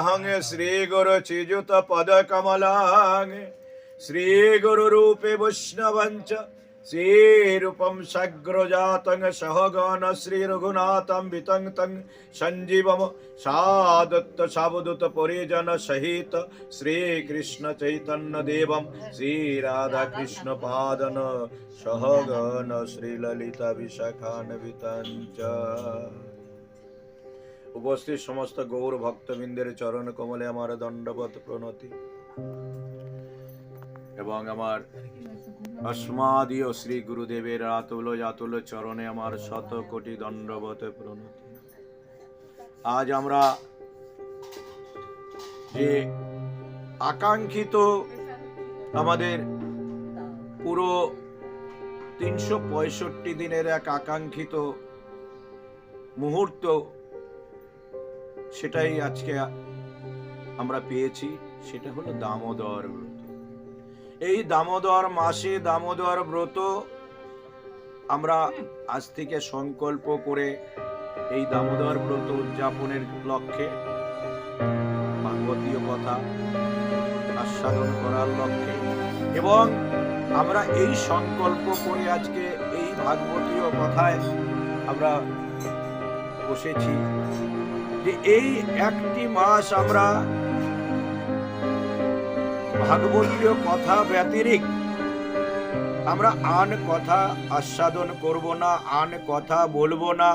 नमाम्यहं श्रीगुरु चिजुत पद कमलां श्रीगुरु रूपे वैष्णवंच श्रीरूपं सग्रजातं सहगण श्री रघुनाथं वितं तं संजीवम सादत्त सावधूत परिजन सहित श्री कृष्ण चैतन्य देवं श्री राधा कृष्ण पादन सहगण श्री ललिता विशाखान्वितं च। उपस्थित समस्त गौर भक्तबिंदेर चरण कमले आमार दंडवत प्रणति एवं आमार अस्मादीय श्री गुरुदेवेर आतुल जातुल चरणे आमार शत कोटि दंडवत प्रणति। आज आमरा जे आकांक्षित आमादेर पुरो 365 दिनेर एक आकांक्षित मुहूर्त সেটাই আজকে আমরা পেয়েছি, সেটা হলো দামোদর ব্রত। এই দামোদর মাসে দামোদর ব্রত আমরা আজ থেকে সংকল্প করে এই দামোদর ব্রত উদযাপনের লক্ষ্যে ভাগবতীয় কথা আস্বাদন করার লক্ষ্যে এবং আমরা এই সংকল্প করে আজকে এই ভাগবতীয় কথায় আমরা বসেছি যে এই একটি মাস আমরা ভাগবতীয় কথা ব্যতিরিক্ত আমরা আন কথা আস্বাদন করব না, আন কথা বলবো না।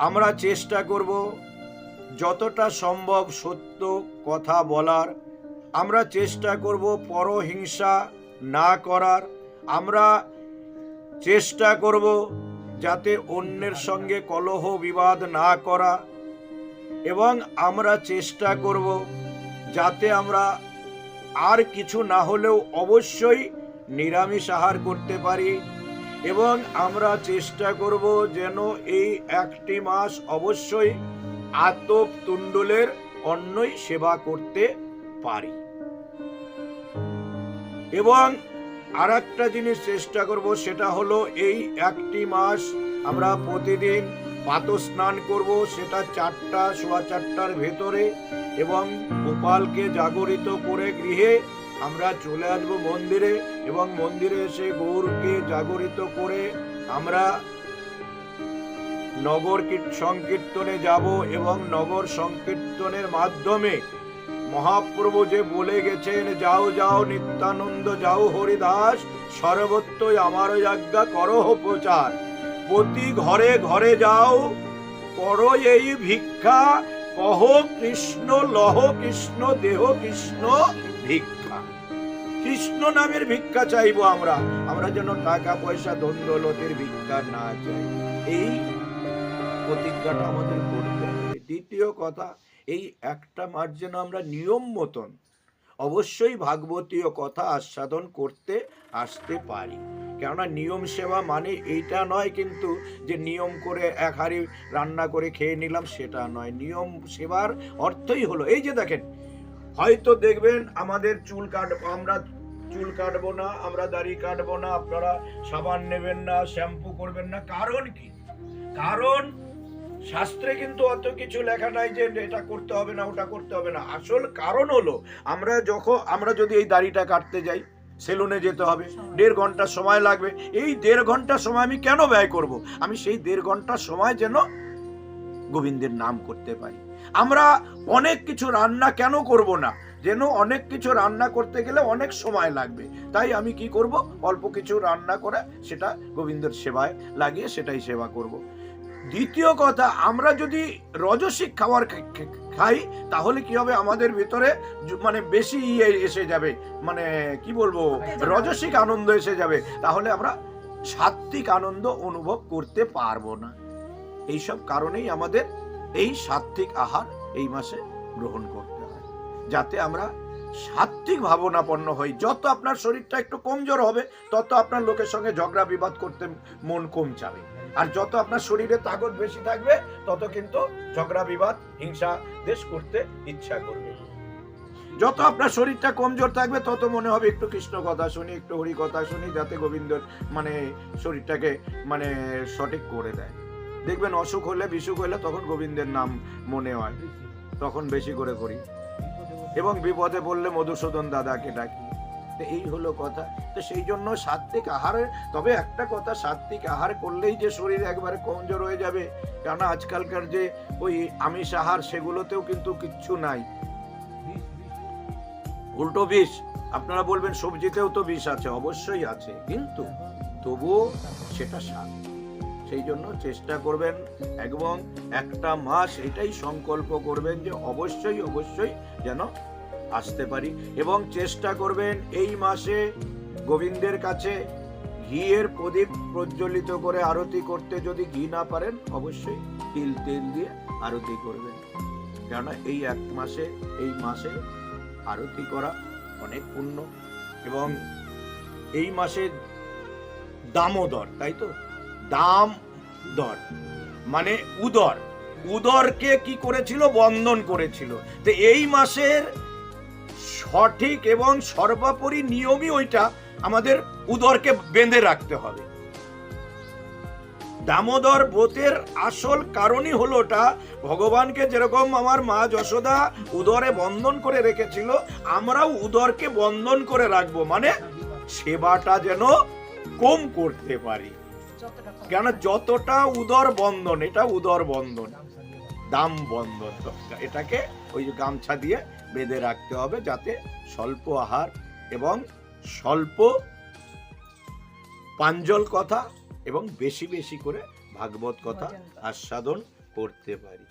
আমরা চেষ্টা করব যতটা সম্ভব সত্য কথা বলার, আমরা চেষ্টা করব পরহিংসা না করার, আমরা চেষ্টা করব যাতে অন্যের সঙ্গে কলহ বিবাদ না করা, এবং আমরা চেষ্টা করব যাতে আমরা আর কিছু না হলেও অবশ্যই নিরামিষ আহার করতে পারি, এবং আমরা চেষ্টা করব যেন এই একটি মাস অবশ্যই আতপ তুণ্ডুলের অন্নই সেবা করতে পারি। এবং আর একটা জিনিস চেষ্টা করব, সেটা হলো এই একটি মাস আমরা প্রতিদিন প্রাতঃ স্নান করব, সেটা 4টা সোয়া 4টার ভেতরে, এবং গোপালকে জাগরিত করে গৃহে আমরা চলে আসবো মন্দিরে, এবং মন্দিরে এসে গৌরকে জাগরিত করে আমরা নগর সংকীর্তনে যাব, এবং নগর সংকীর্তনের মাধ্যমে মহাপ্রভু যে বলে গেছেন, যাও যাও নিত্যানন্দ যাও হরিদাস সর্বত্রই আমার আজ্ঞা করহ প্রচার, প্রতি ঘরে ঘরে যাও করো এই ভিক্ষা, কহ কৃষ্ণ লহ কৃষ্ণ দেহ কৃষ্ণ ভিক্ষা। কৃষ্ণ নামের ভিক্ষা চাইবো আমরা, আমরা যেন টাকা পয়সা ধন দৌলতের ভিক্ষা না চাই। এই প্রতিজ্ঞাটা আমাদের করতে হবে। দ্বিতীয় কথা, এই একটা মাস যেন আমরা নিয়ম মতন অবশ্যই ভাগবতীয় কথা আস্বাদন করতে আসতে পারি। কেননা নিয়ম সেবা মানে এইটা নয় কিন্তু যে নিয়ম করে এক হাঁড়ি রান্না করে খেয়ে নিলাম, সেটা নয়। নিয়ম সেবার অর্থই হলো এই যে দেখেন, হয়তো দেখবেন আমাদের আমরা চুল কাটবো না, আমরা দাড়ি কাটবো না, আপনারা সাবান নেবেন না, শ্যাম্পু করবেন না। কারণ কি? কারণ শাস্ত্রে কিন্তু অত কিছু লেখা নাই যে এটা করতে হবে না, ওটা করতে হবে না। আসল কারণ হলো আমরা যদি এই দাড়িটা কাটতে যাই, সেলুনে যেতে হবে, 1.5 ঘন্টা সময় লাগবে। এই 1.5 ঘন্টা সময় আমি কেন ব্যয় করব? আমি সেই 1.5 ঘন্টা সময় যেন গোবিন্দের নাম করতে পারি। আমরা অনেক কিছু রান্না কেন করব না? যেন অনেক কিছু রান্না করতে গেলে অনেক সময় লাগবে, তাই আমি কি করব? অল্প কিছু রান্না করে সেটা গোবিন্দের সেবায় লাগিয়ে সেটাই সেবা করব। দ্বিতীয় কথা, আমরা যদি রজসিক খাবার খাই তাহলে কি হবে? আমাদের ভিতরে মানে বেশি এসে যাবে, মানে কি বলবো, রজসিক আনন্দ এসে যাবে, তাহলে আমরা সাত্ত্বিক আনন্দ অনুভব করতে পারবো না। এইসব কারণেই আমাদের এই সাত্ত্বিক আহার এই মাসে গ্রহণ করতে হয়, যাতে আমরা সাত্ত্বিক ভাবনাপন্ন হই। যত আপনার শরীরটা একটু কমজোর হবে, তত আপনার লোকের সঙ্গে ঝগড়া বিবাদ করতে মন কম যাবে, আর যত আপনার শরীরে তাকত বেশি থাকবে তত কিন্তু ঝগড়া বিবাদ হিংসা দেশ করতে ইচ্ছা করবে। যত আপনার শরীরটা কমজোর থাকবে তত মনে হবে একটু কৃষ্ণ কথা শুনি, একটু হরি কথা শুনি, যাতে গোবিন্দর মানে শরীরটাকে মানে সঠিক করে দেয়। দেখবেন অসুখ হলে বিসুখ হলে তখন গোবিন্দের নাম মনে হয়। তখন বেশি করে করি, এবং বিপদে পড়লে মধুসূদন দাদাকে ডাকি। তো এই হলো কথা। তো সেই জন্য সাত্বিক আহারে, তবে একটা কথা, সাত্বিক আহার করলেই যে শরীর একবারে কমজোর হয়ে যাবে, কেননা আজকালকার যে ওই আমিষ আহার সেগুলোতেও কিন্তু কিচ্ছু নাই, উল্টো বিষ। আপনারা বলবেন সবজিতেও তো বিষ আছে, অবশ্যই আছে, কিন্তু তবুও সেটা স্বাদ। সেই জন্য চেষ্টা করবেন, এবং একটা মাস এটাই সংকল্প করবেন যে অবশ্যই অবশ্যই যেন আসতে পারি, এবং চেষ্টা করবেন এই মাসে গোবিন্দের কাছে ঘিয়ের প্রদীপ প্রজ্বলিত করে আরতি করতে। যদি ঘি না পারেন অবশ্যই তিল দিয়ে আরতি করবেন, কেননা এই এক মাসে, এই মাসে আরতি করা অনেক পুণ্য। এবং এই মাসে দামোদর, তাই তো, দামোদর মানে উদর, উদরকে কি করেছিল? বন্ধন করেছিল। তো এই মাসের সঠিক এবং সর্বোপরি নিয়মই ওইটা, আমাদের উদরকে বেঁধে রাখতে হবে। দামোদর ব্রতের আসল কারণই হলো ওটা, ভগবানকে যেরকম আমার মা যশোদা উদরে বন্ধন করে রেখেছিল, আমরাও উদরকে বন্ধন করে রাখবো, মানে সেবাটা যেন কম করতে পারি। কেন? যতটা উদর বন্ধন, এটা উদর বন্ধন, দাম বন্ধন, এটাকে ওই গামছা দিয়ে বেঁধে রাখতে হবে, যাতে স্বল্প আহার এবং স্বল্প প্রাঞ্জল কথা এবং বেশি বেশি করে ভাগবত কথা আস্বাদন করতে পারি।